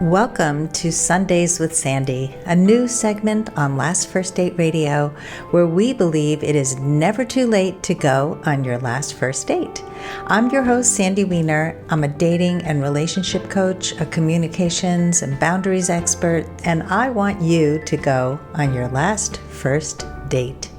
Welcome to Sundays with Sandy, a new segment on Last First Date Radio where we believe it is never too late to go on your last first date. I'm your host, Sandy Weiner. I'm a dating and relationship coach, a communications and boundaries expert, and I want you to go on your last first date.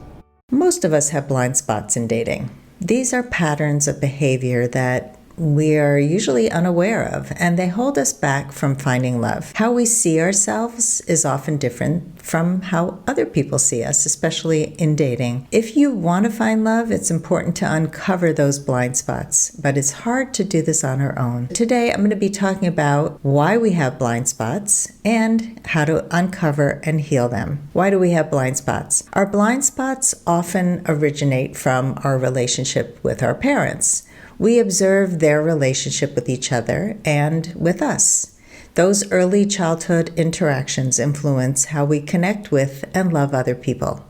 Most of us have blind spots in dating. These are patterns of behavior that we are usually unaware of, and they hold us back from finding love. How we see ourselves is often different from how other people see us, especially in dating. If you want to find love, it's important to uncover those blind spots, but it's hard to do this on our own. Today, I'm going to be talking about why we have blind spots and how to uncover and heal them. Why do we have blind spots? Our blind spots often originate from our relationship with our parents. We observe their relationship with each other and with us. Those early childhood interactions influence how we connect with and love other people.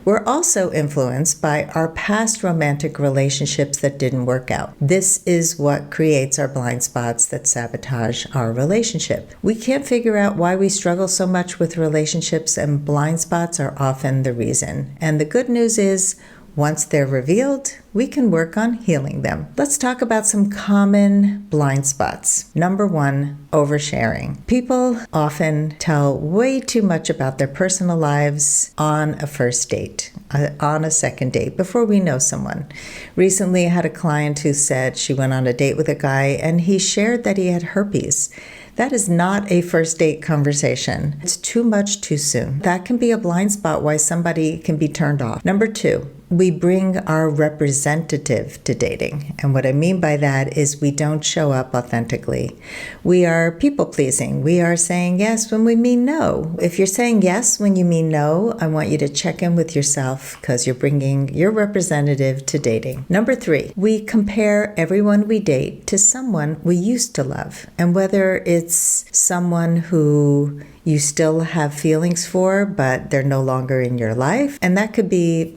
We're also influenced by our past romantic relationships that didn't work out. This is what creates our blind spots that sabotage our relationship. We can't figure out why we struggle so much with relationships, and blind spots are often the reason. And the good news is, once they're revealed, we can work on healing them. Let's talk about some common blind spots. Number one, oversharing. People often tell way too much about their personal lives on a first date, on a second date, before we know someone. Recently, I had a client who said she went on a date with a guy and he shared that he had herpes. That is not a first date conversation. It's too much too soon. That can be a blind spot why somebody can be turned off. Number two, we bring our representative to dating. And what I mean by that is we don't show up authentically. We are people pleasing. We are saying yes when we mean no. If you're saying yes when you mean no, I want you to check in with yourself because you're bringing your representative to dating. Number three, we compare everyone we date to someone we used to love. And whether it's someone who you still have feelings for, but they're no longer in your life. And that could be,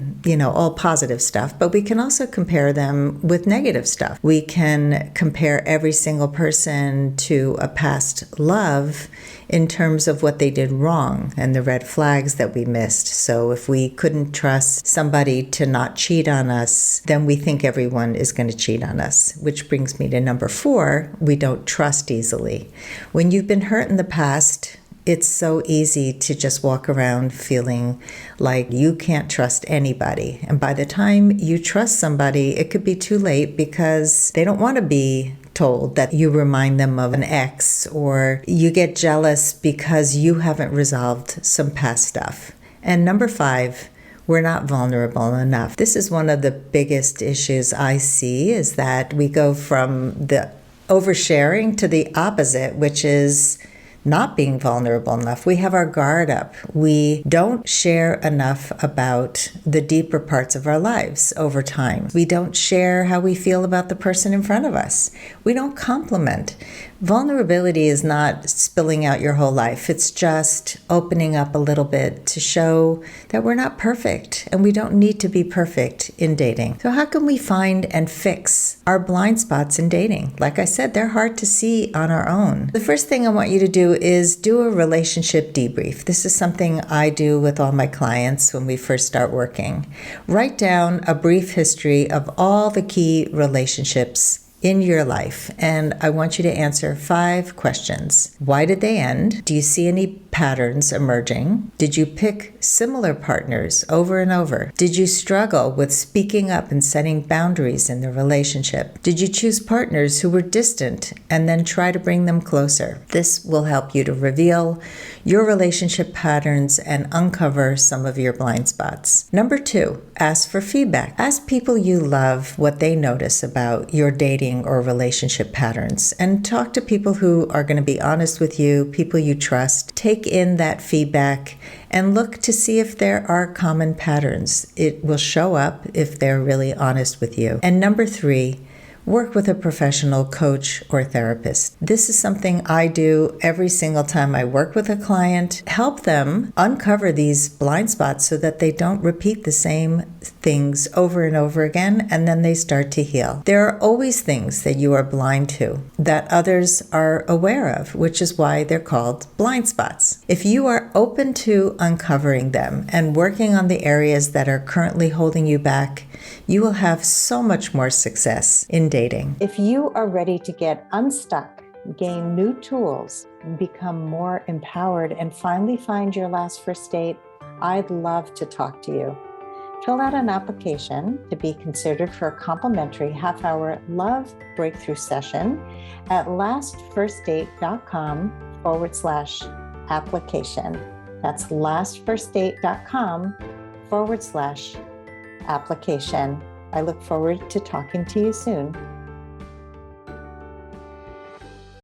all positive stuff, but we can also compare them with negative stuff. We can compare every single person to a past love in terms of what they did wrong and the red flags that we missed. So if we couldn't trust somebody to not cheat on us, then we think everyone is going to cheat on us, which brings me to number four, we don't trust easily. When you've been hurt in the past, it's so easy to just walk around feeling like you can't trust anybody. And by the time you trust somebody, it could be too late because they don't want to be told that you remind them of an ex, or you get jealous because you haven't resolved some past stuff. And number five, we're not vulnerable enough. This is one of the biggest issues I see, is that we go from the oversharing to the opposite, which is not being vulnerable enough. We have our guard up. We don't share enough about the deeper parts of our lives over time. We don't share how we feel about the person in front of us. We don't compliment. Vulnerability is not spilling out your whole life. It's just opening up a little bit to show that we're not perfect and we don't need to be perfect in dating. So how can we find and fix our blind spots in dating? Like I said, they're hard to see on our own. The first thing I want you to do is do a relationship debrief. This is something I do with all my clients when we first start working. Write down a brief history of all the key relationships in your life, and I want you to answer 5 questions. Why did they end? Do you see any patterns emerging? Did you pick similar partners over and over? Did you struggle with speaking up and setting boundaries in the relationship? Did you choose partners who were distant and then try to bring them closer? This will help you to reveal your relationship patterns and uncover some of your blind spots. Number 2, ask for feedback. Ask people you love what they notice about your dating or relationship patterns, and talk to people who are going to be honest with you, people you trust. Take in that feedback and look to see if there are common patterns. It will show up if they're really honest with you. And number 3, work with a professional coach or therapist. This is something I do every single time I work with a client, help them uncover these blind spots so that they don't repeat the same things over and over again, and then they start to heal. There are always things that you are blind to that others are aware of, which is why they're called blind spots. If you are open to uncovering them and working on the areas that are currently holding you back, you will have so much more success in dating. If you are ready to get unstuck, gain new tools, become more empowered, and finally find your last first date, I'd love to talk to you. Fill out an application to be considered for a complimentary half-hour love breakthrough session at lastfirstdate.com/application. That's lastfirstdate.com/application. I look forward to talking to you soon.